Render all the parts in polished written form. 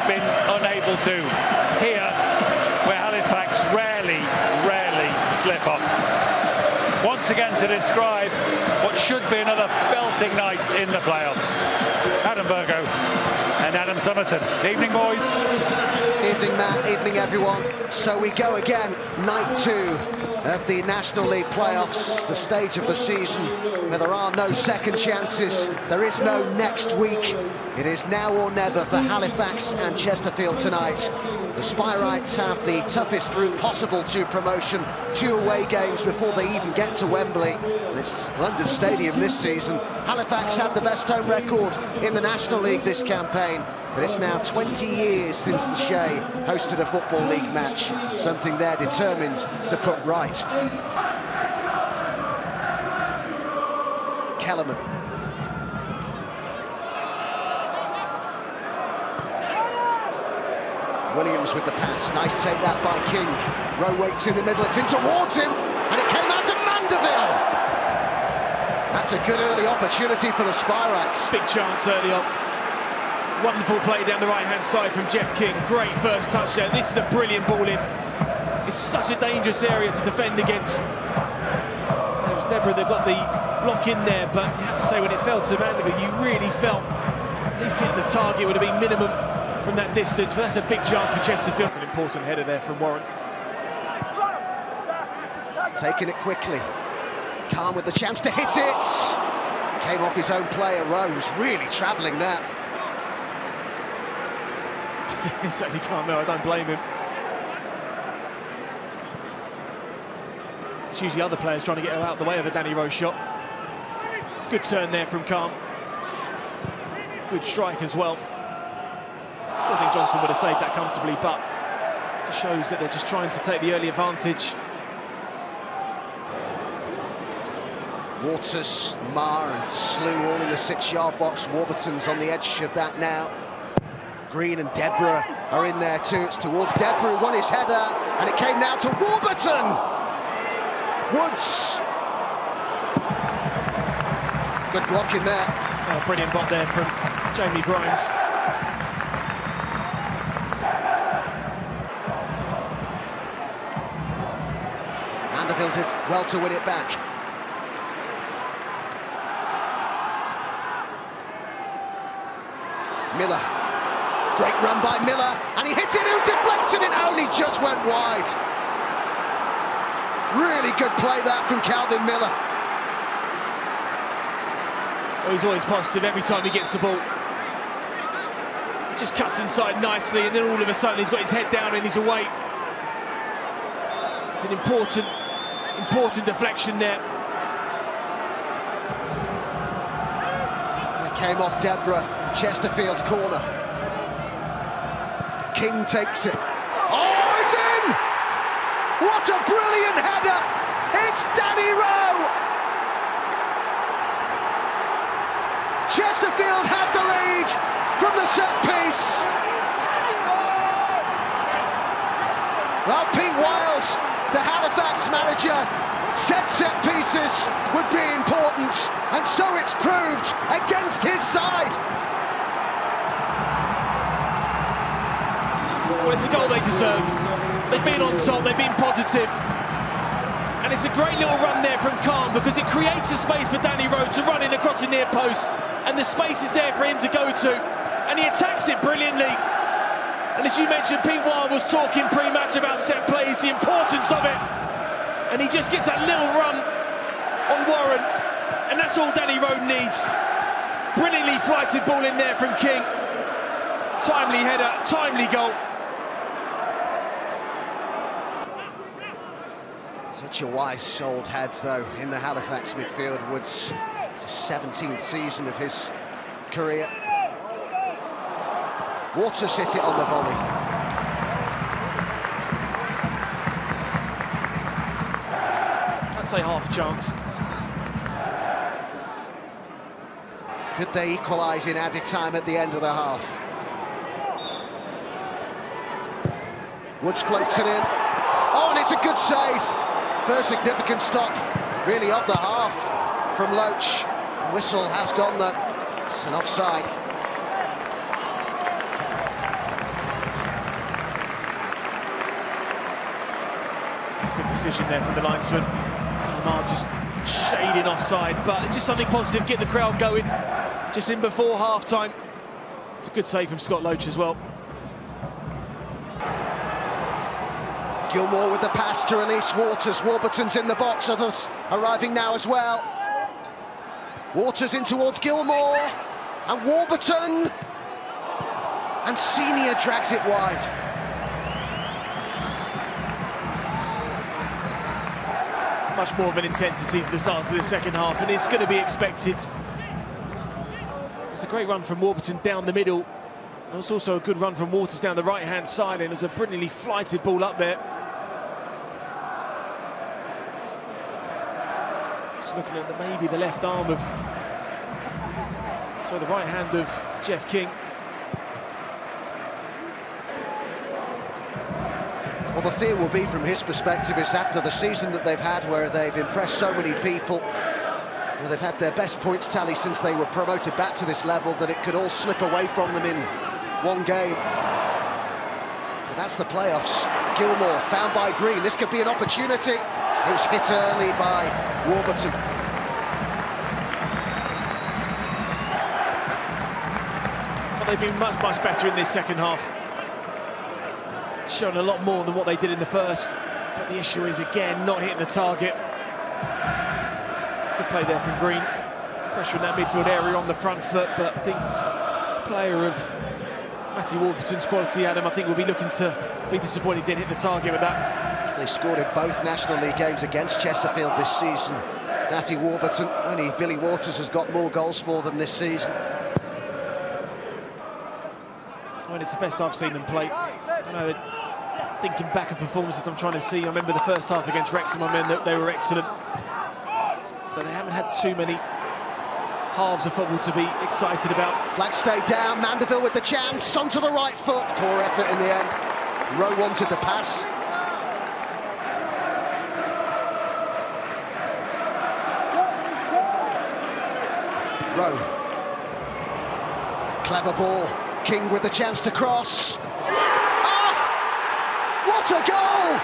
they've been unable to. Here, where Halifax rarely slip up. Once again to describe what should be another belting night in the playoffs. Adam Virgo and Adam Somerton. Evening, boys. Evening, Matt. Evening, everyone. So we go again, night 2 of the National League playoffs, the stage of the season where there are no second chances, there is no next week. It is now or never for Halifax and Chesterfield tonight. The Spireites have the toughest route possible to promotion, 2 away games before they even get to Wembley. And it's London Stadium this season. Halifax had the best home record in the National League this campaign, but it's now 20 years since the Shea hosted a Football League match, something they're determined to put right. Kellerman. Williams with the pass, nice take that by King. Rowe waits in the middle, it's in towards him, and it came out to Mandeville. That's a good early opportunity for the Spireites. Big chance early on. Wonderful play down the right-hand side from Jeff King. Great first touch there. This is a brilliant ball in. It's such a dangerous area to defend against. It was Deborah that got the block in there, but you have to say when it fell to Mandeville, you really felt at least hitting the target would have been minimum from that distance, but that's a big chance for Chesterfield. It's an important header there from Warren. Taking it quickly. Khan with the chance to hit it. Came off his own player, Rose, really travelling that. He certainly can't, no, I don't blame him. It's usually other players trying to get out of the way of a Danny Rose shot. Good turn there from Khan. Good strike as well. I still think Johnson would have saved that comfortably, but it just shows that they're just trying to take the early advantage. Waters, Marr and Slew all in the 6-yard box. Warburton's on the edge of that now. Green and Deborah are in there too. It's towards Deborah, who won his header, and it came now to Warburton. Woods. Good block in there. Oh, brilliant block there from Jamie Grimes. Mandeville did well to win it back. Miller. Great run by Miller, and he hits it, it was deflected, it only just went wide. Really good play that from Calvin Miller. Well, he's always positive every time he gets the ball. He just cuts inside nicely, and then all of a sudden he's got his head down and he's away. It's an important deflection there. It came off Deborah, Chesterfield corner. King takes it. Oh, it's in! What a brilliant header! It's Danny Rowe! Chesterfield had the lead from the set piece. Well, Pete Wild, the Halifax manager, said set pieces would be important, and so it's proved against his side. Well, it's a goal they deserve. They've been on top, they've been positive. And it's a great little run there from Khan, because it creates a space for Danny Rowe to run in across the near post, and the space is there for him to go to, and he attacks it brilliantly. And as you mentioned, Pete Wild was talking pre-match about set plays, the importance of it, and he just gets that little run on Warren, and that's all Danny Rowe needs. Brilliantly flighted ball in there from King. Timely header, timely goal. Such a wise old head, though, in the Halifax midfield. Woods, it's the 17th season of his career. Waters hit it on the volley. I'd say half a chance. Could they equalise in added time at the end of the half? Woods floats it in. Oh, and it's a good save. First significant stop, really, of the half from Loach. The whistle has gone, though. It's an offside. decision there from the linesman. Lamar just shading offside, but it's just something positive, get the crowd going. Just in before half-time. It's a good save from Scott Loach as well. Gilmore with the pass to release Waters. Warburton's in the box, others arriving now as well. Waters in towards Gilmore, and Warburton, and Senior drags it wide. Much more of an intensity to the start of the second half, and it's going to be expected. It's a great run from Warburton down the middle. It was also a good run from Waters down the right-hand side, and it was a brilliantly flighted ball up there. Just looking at maybe the left arm of, sorry, the right hand of Jeff King. Well, the fear will be from his perspective is after the season that they've had, where they've impressed so many people, where they've had their best points tally since they were promoted back to this level, that it could all slip away from them in one game. But that's the playoffs. Gilmore found by Green. This could be an opportunity. It was hit early by Warburton. Well, they've been much, much better in this second half. Shown a lot more than what they did in the first. But the issue is, again, not hitting the target. Good play there from Green. Pressure in that midfield area on the front foot, but I think a player of Matty Warburton's quality, Adam, I think will be looking to be disappointed he didn't hit the target with that. They scored in both National League games against Chesterfield this season. Matty Warburton, only Billy Waters has got more goals for them this season. I mean, it's the best I've seen them play. I know that, thinking back of performances I'm trying to see, I remember the first half against Wrexham, I mean, they were excellent. But they haven't had too many halves of football to be excited about. Flag stayed down, Mandeville with the chance, onto the right foot. Poor effort in the end. Rowe wanted the pass. Rowe. Clever ball. King with the chance to cross. Ah! What a goal!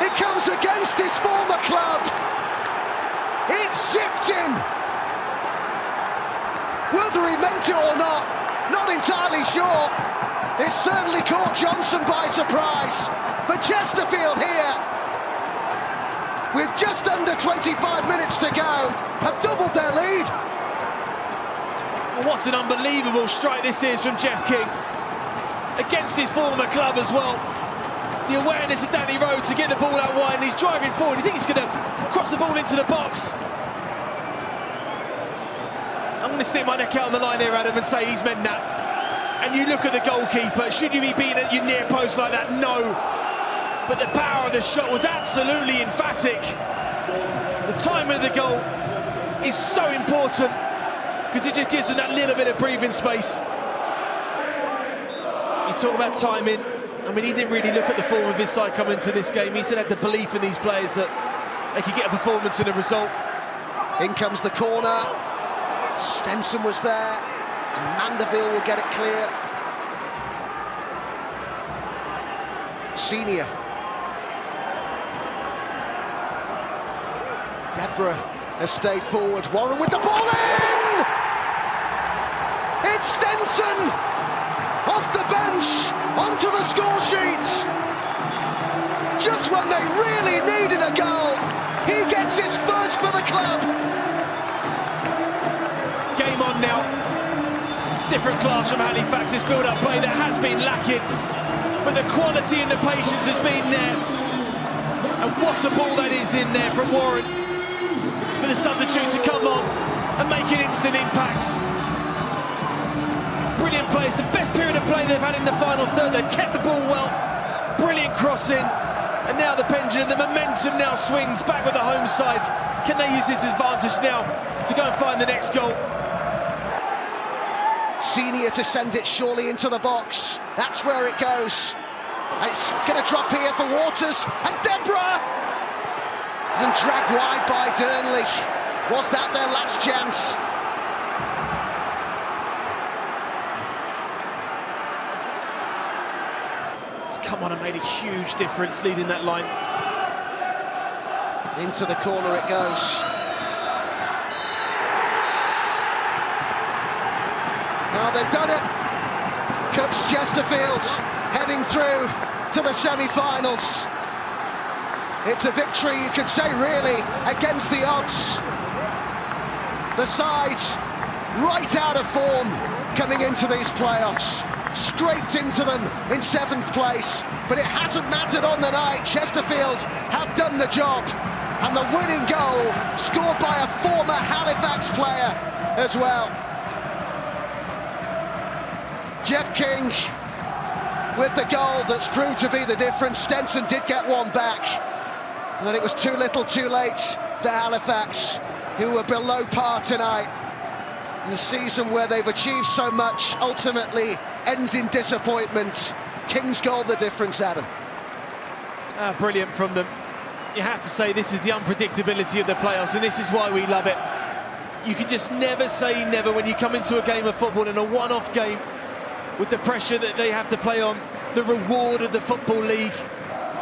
It comes against his former club. It zipped him. Whether he meant it or not entirely sure. It certainly caught Johnson by surprise. But Chesterfield here, with just under 25 minutes to go, have doubled their lead. What an unbelievable strike this is from Jeff King. Against his former club as well. The awareness of Danny Rowe to get the ball out wide, and he's driving forward. You think he's going to cross the ball into the box? I'm going to stick my neck out on the line here, Adam, and say he's meant that. And you look at the goalkeeper. Should you be beaten at your near post like that? No. But the power of the shot was absolutely emphatic. The time of the goal is so important, because it just gives them that little bit of breathing space. You talk about timing. I mean, he didn't really look at the form of his side coming into this game. He still had the belief in these players that they could get a performance and a result. In comes the corner. Stenson was there, and Mandeville will get it clear. Senior. Deborah has stayed forward. Warren with the ball in! It's Stenson! Off the bench, onto the score sheet. Just when they really needed a goal, he gets his first for the club. Game on now. Different class from Halifax. This build-up play that has been lacking, but the quality and the patience has been there. And what a ball that is in there from Warren, for the substitute to come on and make an instant impact. Brilliant play. It's the best period of play they've had in the final third. They've kept the ball well. Brilliant crossing. And now the pendulum, the momentum now swings back with the home side. Can they use this advantage now to go and find the next goal? Senior to send it surely into the box. That's where it goes. It's going to drop here for Waters. And Deborah! And dragged wide by Durnley. Was that their last chance? He's come on and made a huge difference leading that line. Into the corner it goes. Oh, they've done it. Cooks Chesterfield heading through to the semi-finals. It's a victory, you could say, really, against the odds. The side right out of form coming into these playoffs. Scraped into them in 7th place, but it hasn't mattered on the night. Chesterfield have done the job, and the winning goal scored by a former Halifax player as well. Jeff King with the goal that's proved to be the difference. Stenson did get one back, and it was too little too late for Halifax, who were below par tonight. In a season where they've achieved so much ultimately ends in disappointment. King's goal the difference, Adam. Brilliant from them. You have to say this is the unpredictability of the playoffs, and this is why we love it. You can just never say never when you come into a game of football, in a one-off game, with the pressure that they have to play on, the reward of the Football League.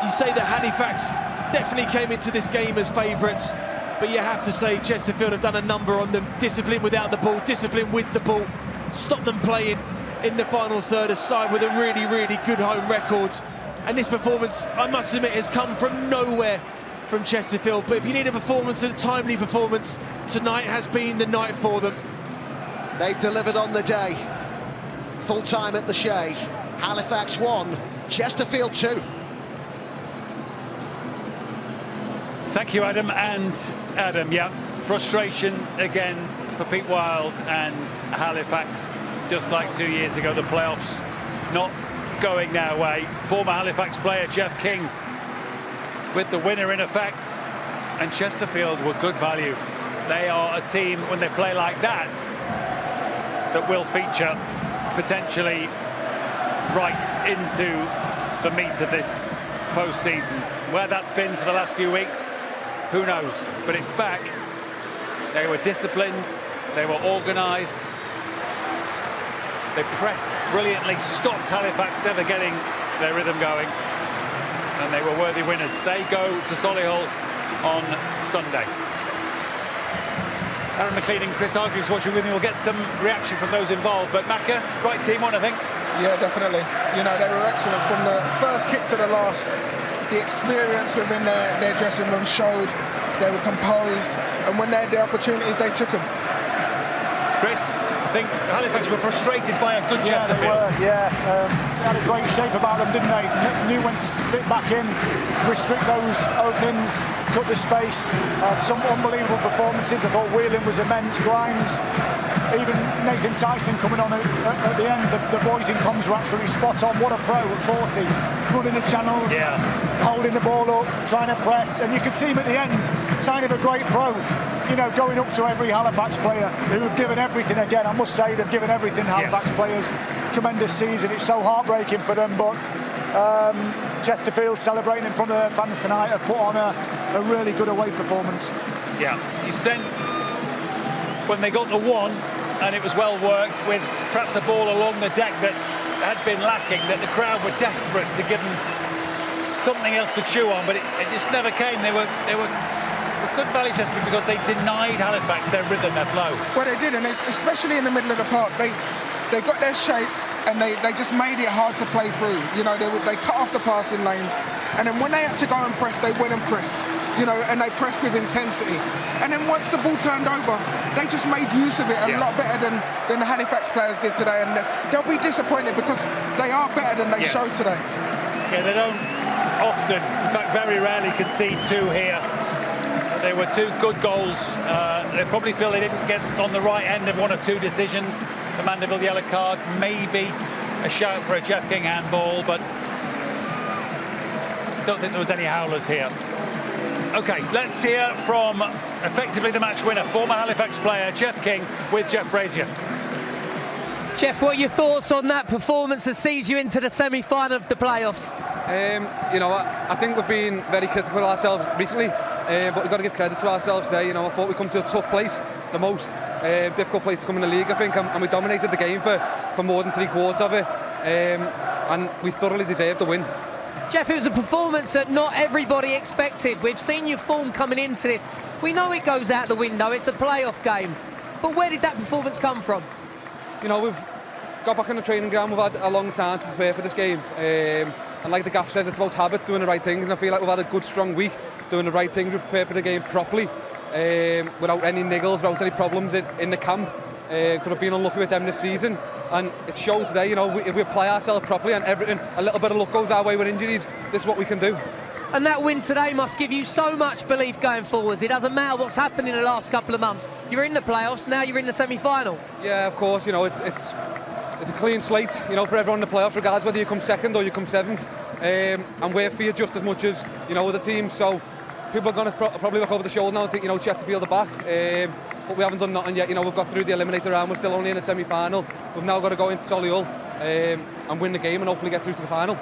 You say that Halifax definitely came into this game as favourites, but you have to say Chesterfield have done a number on them. Discipline without the ball, discipline with the ball. Stop them playing in the final third, a side with a really, really good home record. And this performance, I must admit, has come from nowhere from Chesterfield. But if you need a performance, a timely performance, tonight has been the night for them. They've delivered on the day. Full time at the Shea. Halifax 1, Chesterfield 2. Thank you, Adam. And Adam, yeah, frustration again for Pete Wild and Halifax, just like 2 years ago, the playoffs not going their way. Former Halifax player Jeff King with the winner in effect, and Chesterfield were good value. They are a team, when they play like that, that will feature potentially right into the meat of this postseason. Where that's been for the last few weeks, who knows? But it's back. They were disciplined, they were organised, they pressed brilliantly, stopped Halifax ever getting their rhythm going, and they were worthy winners. They go to Solihull on Sunday. Aaron McLean and Chris Hargreaves watching with me. We'll get some reaction from those involved, but Macca, right team on, I think. Yeah, definitely. You know, they were excellent from the first kick to the last. The experience within their dressing room showed. They were composed, and when they had the opportunities, they took them. Chris, I think Halifax were frustrated by a good Chesterfield. They had a great shape about them, didn't they? Knew when to sit back in, restrict those openings, cut the space. Some unbelievable performances. I thought Whelan was immense, Grimes, even Nathan Tyson coming on at the end. The boys in comms were absolutely spot on. What a pro at 40, running the channels, holding the ball up, trying to press, and you could see him at the end, sign of a great pro. You know, going up to every Halifax player who have given everything again. I must say they've given everything, Halifax players. Tremendous season. It's so heartbreaking for them, but Chesterfield celebrating in front of their fans tonight have put on a really good away performance. Yeah, you sensed when they got the one, and it was well worked, with perhaps a ball along the deck that had been lacking, that the crowd were desperate to give them something else to chew on, but it just never came. They were good value, Chesterfield, because they denied Halifax their rhythm, their flow. Well, they did, and it's especially in the middle of the park. They got their shape, and they just made it hard to play through. You know, they cut off the passing lanes, and then when they had to go and press, they went and pressed. You know, and they pressed with intensity. And then once the ball turned over, they just made use of it a lot better than the Halifax players did today. And they'll be disappointed because they are better than they showed today. Yeah, they don't often, in fact, very rarely concede two here. They were two good goals. They probably feel they didn't get on the right end of one or two decisions. The Mandeville yellow card, maybe a shout for a Jeff King handball, but don't think there was any howlers here. OK, let's hear from effectively the match winner, former Halifax player Jeff King, with Jeff Brazier. Jeff, what are your thoughts on that performance that sees you into the semi-final of the playoffs? You know, I think we've been very critical of ourselves recently, but we've got to give credit to ourselves there. You know, I thought we'd come to a tough place, the most difficult place to come in the league, I think, and we dominated the game for more than 3/4 of it. and we thoroughly deserved the win. Jeff, it was a performance that not everybody expected. We've seen your form coming into this. We know it goes out the window, it's a playoff game. But where did that performance come from? You know, we've got back on the training ground, we've had a long time to prepare for this game. And like the gaff says, it's about habits, doing the right things, and I feel like we've had a good, strong week, doing the right things, we prepared for the game properly, without any niggles, without any problems in the camp. Could have been unlucky with them this season, and it showed today, you know, if we apply ourselves properly and everything, a little bit of luck goes our way with injuries, this is what we can do. And that win today must give you so much belief going forwards. It doesn't matter what's happened in the last couple of months. You're in the playoffs, now you're in the semi-final. Yeah, of course, you know, it's a clean slate, you know, for everyone in the playoffs, regardless whether you come second or you come seventh. And we're for you just as much as, you know, other teams. So people are going to probably look over the shoulder now and think, you know, Chesterfield are back. But we haven't done nothing yet. You know, we've got through the eliminator round. We're still only in the semi-final. We've now got to go into Solihull and win the game and hopefully get through to the final.